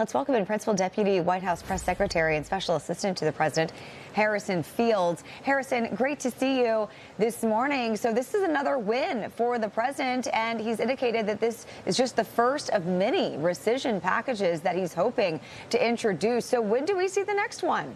Let's welcome in Principal Deputy White House Press Secretary and Special Assistant to the President, Harrison Fields. Harrison, great to see you this morning. So this is another win for the president, and he's indicated that this is just the first of many rescission packages that he's hoping to introduce. So when do we see the next one?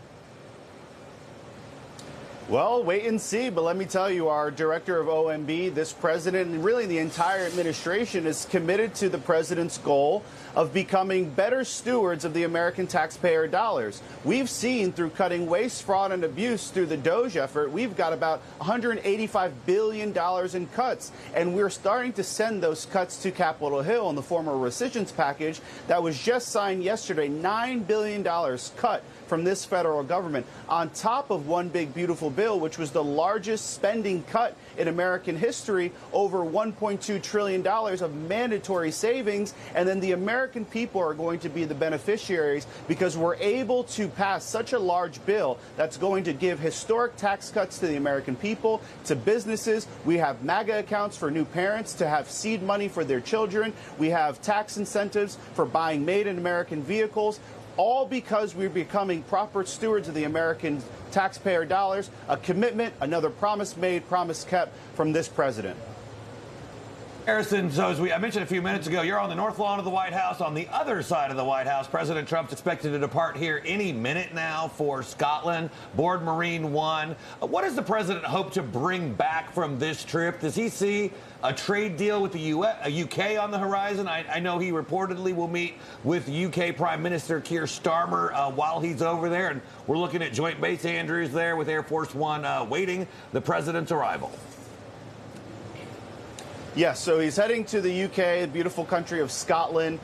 Well, wait and see. But let me tell you, our director of OMB, this president, and really the entire administration is committed to the president's goal of becoming better stewards of the American taxpayer dollars. We've seen through cutting waste, fraud, and abuse through the DOGE effort, we've got about $185 billion in cuts. And we're starting to send those cuts to Capitol Hill in the form of a rescissions package that was just signed yesterday, $9 billion cut from this federal government, on top of one big beautiful bill, which was the largest spending cut in American history, over $1.2 trillion of mandatory savings. And then the American people are going to be the beneficiaries because we're able to pass such a large bill that's going to give historic tax cuts to the American people, to businesses. We have MAGA accounts for new parents to have seed money for their children. We have tax incentives for buying made-in-American vehicles, all because we're becoming proper stewards of the American taxpayer dollars. A commitment, another promise made, promise kept from this president. Harrison, so as I mentioned a few minutes ago, you're on the north lawn of the White House. On the other side of the White House, President Trump's expected to depart here any minute now for Scotland, board Marine One. What does the president hope to bring back from this trip? Does he see a trade deal with the UK on the horizon? I know he reportedly will meet with UK Prime Minister Keir Starmer while he's over there, and we're looking at Joint Base Andrews there with Air Force One waiting the president's arrival. Yes, so he's heading to the UK, the beautiful country of Scotland.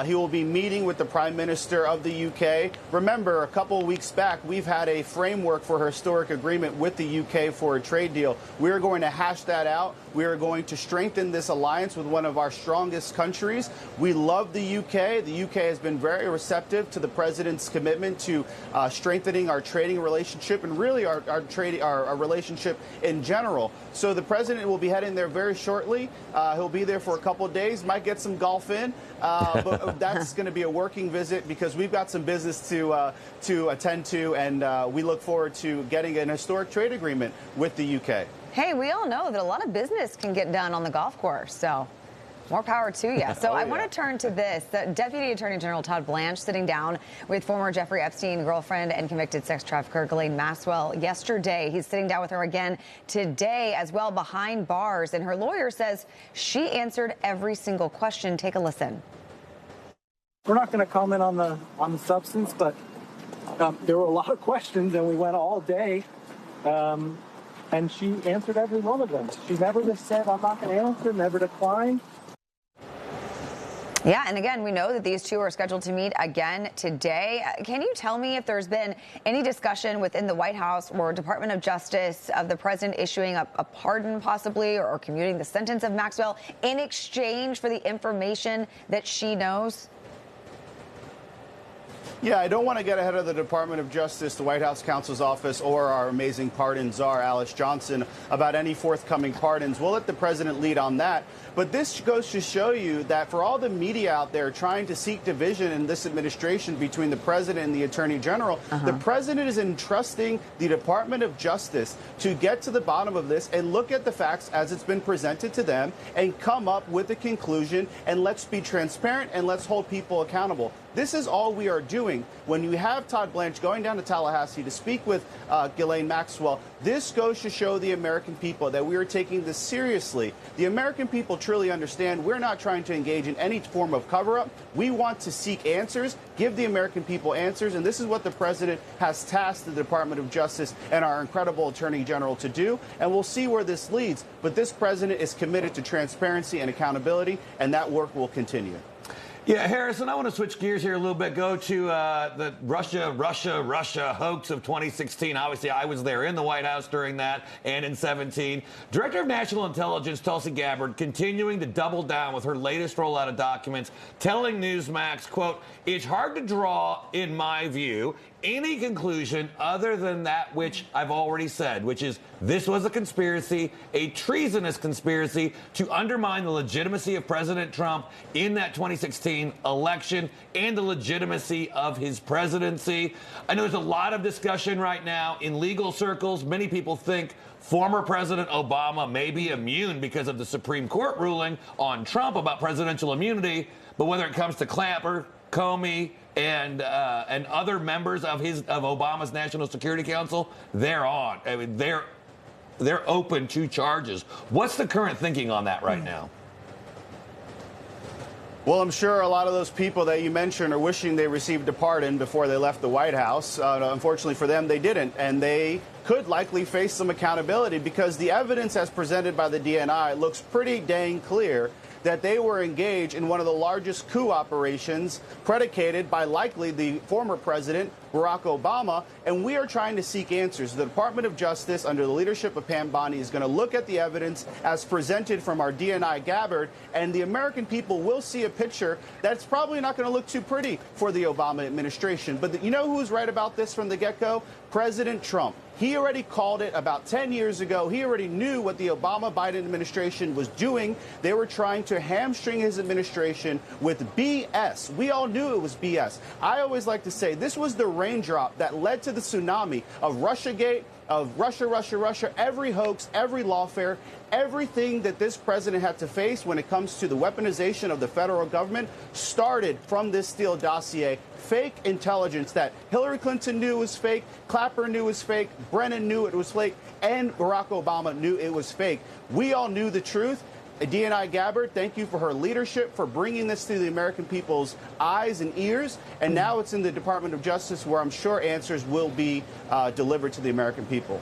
He will be meeting with the Prime Minister of the UK. Remember, a couple of weeks back, we've had a framework for a historic agreement with the UK for a trade deal. We're going to hash that out. We are going to strengthen this alliance with one of our strongest countries. We love the UK. The UK has been very receptive to the president's commitment to strengthening our trading relationship and really our relationship in general. So the president will be heading there very shortly. He'll be there for a couple of days, might get some golf in, but that's going to be a working visit because we've got some business to attend to, and we look forward to getting an historic trade agreement with the UK. Hey, we all know that a lot of business can get done on the golf course, so more power to you. So I want to turn to this. The Deputy Attorney General Todd Blanche sitting down with former Jeffrey Epstein girlfriend and convicted sex trafficker Ghislaine Maxwell yesterday. He's sitting down with her again today as well behind bars, and her lawyer says she answered every single question. Take a listen. We're not going to comment on the substance, but there were a lot of questions, and we went all day. And she answered every one of them. She never just said, I'm not going to answer, never declined. Yeah, and again, we know that these two are scheduled to meet again today. Can you tell me if there's been any discussion within the White House or Department of Justice of the president issuing a pardon possibly or commuting the sentence of Maxwell in exchange for the information that she knows? Yeah, I don't want to get ahead of the Department of Justice, the White House counsel's office, or our amazing pardon czar, Alice Johnson, about any forthcoming pardons. We'll let the president lead on that. But this goes to show you that for all the media out there trying to seek division in this administration between the president and the attorney general, the president is entrusting the Department of Justice to get to the bottom of this and look at the facts as it's been presented to them and come up with a conclusion. And let's be transparent and let's hold people accountable. This is all we are doing. When you have Todd Blanche going down to Tallahassee to speak with Ghislaine Maxwell, this goes to show the American people that we are taking this seriously. The American people truly understand we're not trying to engage in any form of cover-up. We want to seek answers, give the American people answers, and this is what the president has tasked the Department of Justice and our incredible Attorney General to do, and we'll see where this leads. But this president is committed to transparency and accountability, and that work will continue. Yeah, Harrison, I want to switch gears here a little bit, go to the Russia hoax of 2016. Obviously, I was there in the White House during that and in 17. Director of National Intelligence Tulsi Gabbard continuing to double down with her latest rollout of documents, telling Newsmax, quote, "It's hard to draw, in my view, any conclusion other than that which I've already said, which is this was a conspiracy, a treasonous conspiracy to undermine the legitimacy of President Trump in that 2016 2016 election and the legitimacy of his presidency. I know there's a lot of discussion right now in legal circles. Many people think former President Obama may be immune because of the Supreme Court ruling on Trump about presidential immunity. But whether it comes to Clapper, Comey, and other members of Obama's National Security Council, they're on. I mean, they're open to charges. What's the current thinking on that right now? Well, I'm sure a lot of those people that you mentioned are wishing they received a pardon before they left the White House. Unfortunately for them, they didn't, and they could likely face some accountability because the evidence as presented by the DNI looks pretty dang clear that they were engaged in one of the largest coup operations predicated by likely the former president, Barack Obama, and we are trying to seek answers. The Department of Justice, under the leadership of Pam Bondi, is going to look at the evidence as presented from our DNI Gabbard, and the American people will see a picture that's probably not going to look too pretty for the Obama administration. But you know who's right about this from the get-go? President Trump. He already called it about 10 years ago. He already knew what the Obama-Biden administration was doing. They were trying to hamstring his administration with BS. We all knew it was BS. I always like to say this was the raindrop that led to the tsunami of Russiagate, of Russia, every hoax, every lawfare, everything that this president had to face when it comes to the weaponization of the federal government started from this Steele dossier. Fake intelligence that Hillary Clinton knew was fake, Clapper knew was fake, Brennan knew it was fake, and Barack Obama knew it was fake. We all knew the truth. DNI Gabbard, thank you for her leadership, for bringing this to the American people's eyes and ears. And now it's in the Department of Justice where I'm sure answers will be delivered to the American people.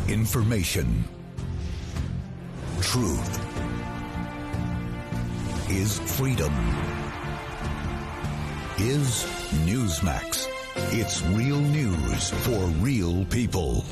Information. Truth is freedom. Is Newsmax. It's real news for real people.